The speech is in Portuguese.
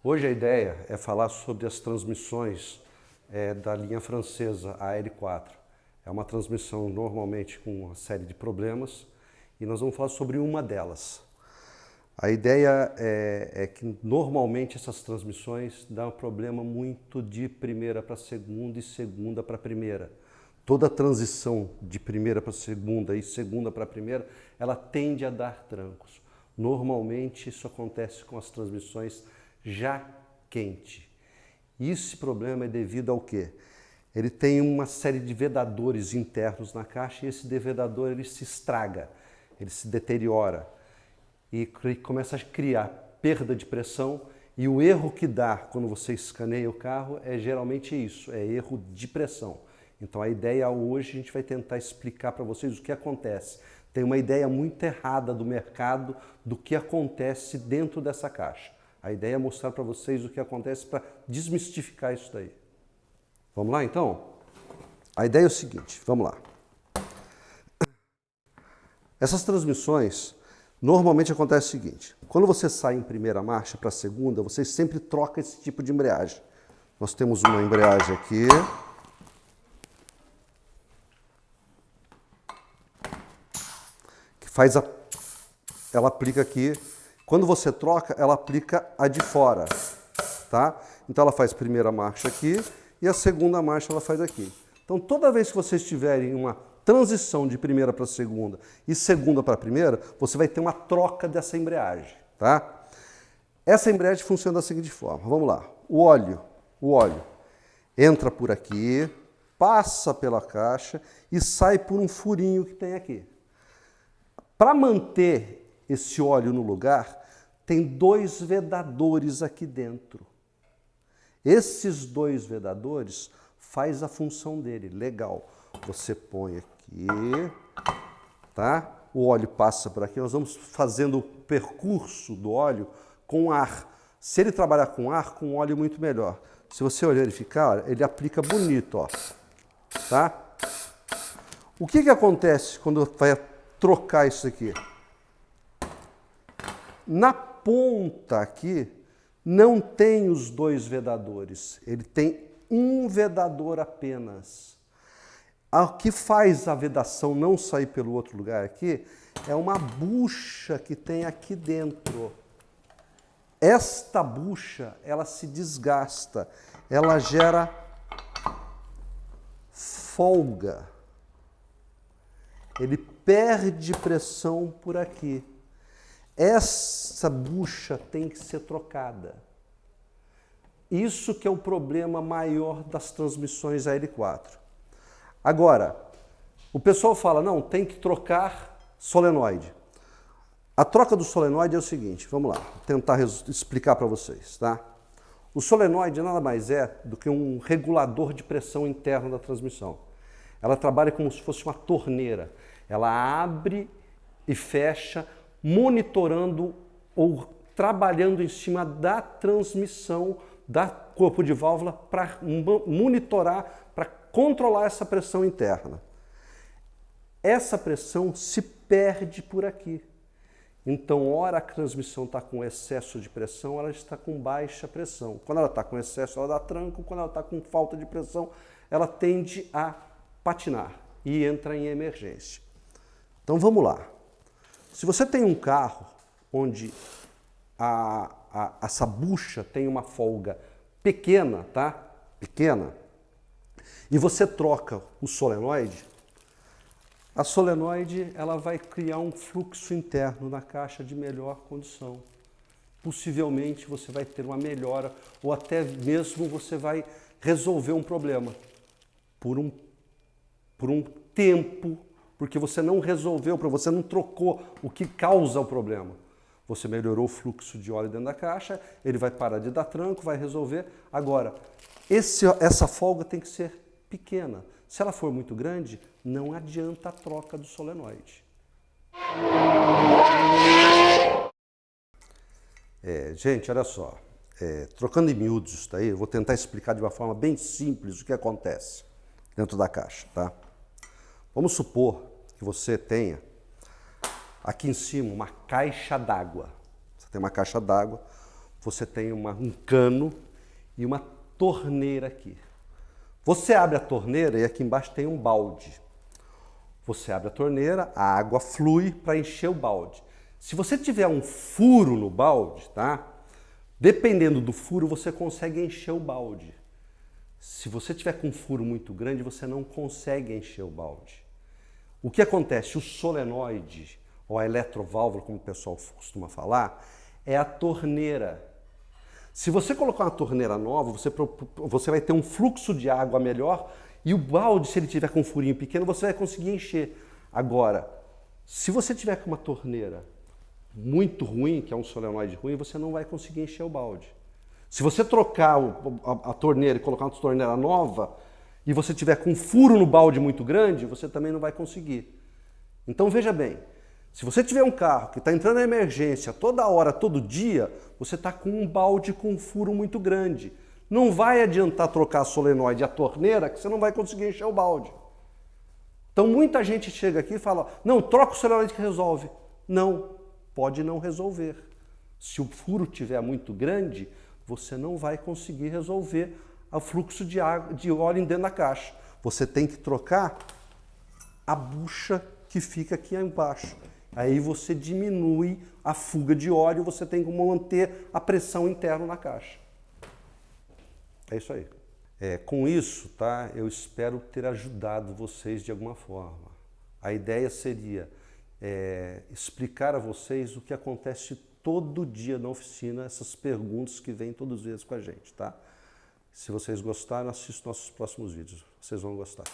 Hoje a ideia é falar sobre as transmissões da linha francesa, a L4. É uma transmissão normalmente com uma série de problemas e nós vamos falar sobre uma delas. A ideia é que normalmente essas transmissões dão um problema muito de primeira para segunda e segunda para primeira. Toda transição de primeira para segunda e segunda para primeira, ela tende a dar trancos. Normalmente isso acontece com as transmissões já quente. Esse problema é devido ao quê? Ele tem uma série de vedadores internos na caixa e esse vedador ele se estraga, ele se deteriora e começa a criar perda de pressão e o erro que dá quando você escaneia o carro é geralmente isso, é erro de pressão. Então a ideia hoje a gente vai tentar explicar para vocês o que acontece. Tem uma ideia muito errada do mercado do que acontece dentro dessa caixa. A ideia é mostrar para vocês o que acontece para desmistificar isso daí. Vamos lá então? A ideia é o seguinte, vamos lá. Essas transmissões, normalmente acontece o seguinte, quando você sai em primeira marcha para a segunda, você sempre troca esse tipo de embreagem. Nós temos uma embreagem aqui, que faz ela aplica aqui, quando você troca, ela aplica a de fora, tá? Então ela faz primeira marcha aqui e a segunda marcha ela faz aqui. Então toda vez que vocês tiverem uma transição de primeira para segunda e segunda para primeira, você vai ter uma troca dessa embreagem, tá? Essa embreagem funciona da seguinte forma, vamos lá, o óleo entra por aqui, passa pela caixa e sai por um furinho que tem aqui. Para manter esse óleo no lugar, tem dois vedadores aqui dentro. Esses dois vedadores faz a função dele, legal. Você põe aqui, tá? O óleo passa por aqui, nós vamos fazendo o percurso do óleo com ar. Se ele trabalhar com ar, com óleo muito melhor. Se você verificar, ele aplica bonito, ó. Tá? O que acontece quando vai trocar isso aqui? Na ponta aqui, não tem os dois vedadores, ele tem um vedador apenas. O que faz a vedação não sair pelo outro lugar aqui é uma bucha que tem aqui dentro. Esta bucha, ela se desgasta, ela gera folga. Ele perde pressão por aqui. Essa bucha tem que ser trocada. Isso que é o problema maior das transmissões AL4. Agora, o pessoal fala, não, tem que trocar solenoide. A troca do solenoide é o seguinte, vamos lá, vou tentar explicar para vocês, tá? O solenoide nada mais é do que um regulador de pressão interno da transmissão. Ela trabalha como se fosse uma torneira. Ela abre e fecha, monitorando ou trabalhando em cima da transmissão da corpo de válvula para monitorar, para controlar essa pressão interna. Essa pressão se perde por aqui. Então, ora a transmissão está com excesso de pressão, ela está com baixa pressão. Quando ela está com excesso, ela dá tranco. Quando ela está com falta de pressão, ela tende a patinar e entra em emergência. Então, vamos lá. Se você tem um carro onde essa bucha tem uma folga pequena, tá? Pequena, e você troca o solenoide, a solenoide ela vai criar um fluxo interno na caixa de melhor condição. Possivelmente você vai ter uma melhora ou até mesmo você vai resolver um problema por um tempo, porque você não resolveu, você não trocou o que causa o problema. Você melhorou o fluxo de óleo dentro da caixa, ele vai parar de dar tranco, vai resolver. Agora, essa folga tem que ser pequena. Se ela for muito grande, não adianta a troca do solenoide. Gente, olha só, trocando em miúdos isso daí, eu vou tentar explicar de uma forma bem simples o que acontece dentro da caixa, tá? Vamos supor que você tenha aqui em cima uma caixa d'água. Você tem uma caixa d'água, você tem um cano e uma torneira aqui. Você abre a torneira e aqui embaixo tem um balde. Você abre a torneira, a água flui para encher o balde. Se você tiver um furo no balde, tá? Dependendo do furo, você consegue encher o balde. Se você tiver com um furo muito grande, você não consegue encher o balde. O que acontece? O solenoide, ou a eletroválvula, como o pessoal costuma falar, é a torneira. Se você colocar uma torneira nova, você vai ter um fluxo de água melhor e o balde, se ele tiver com um furinho pequeno, você vai conseguir encher. Agora, se você tiver com uma torneira muito ruim, que é um solenoide ruim, você não vai conseguir encher o balde. Se você trocar a torneira e colocar uma torneira nova e você tiver com um furo no balde muito grande, você também não vai conseguir. Então veja bem, se você tiver um carro que está entrando em emergência toda hora, todo dia, você está com um balde com um furo muito grande. Não vai adiantar trocar a solenoide e a torneira que você não vai conseguir encher o balde. Então muita gente chega aqui e fala, não, troca o solenoide que resolve. Não, pode não resolver. Se o furo estiver muito grande, você não vai conseguir resolver o fluxo de óleo dentro da caixa. Você tem que trocar a bucha que fica aqui embaixo. Aí você diminui a fuga de óleo, você tem como manter a pressão interna na caixa. É isso aí. Com isso, tá, eu espero ter ajudado vocês de alguma forma. A ideia seria explicar a vocês o que acontece todo dia na oficina, essas perguntas que vêm todos os dias com a gente, tá? Se vocês gostaram, assistam nossos próximos vídeos. Vocês vão gostar.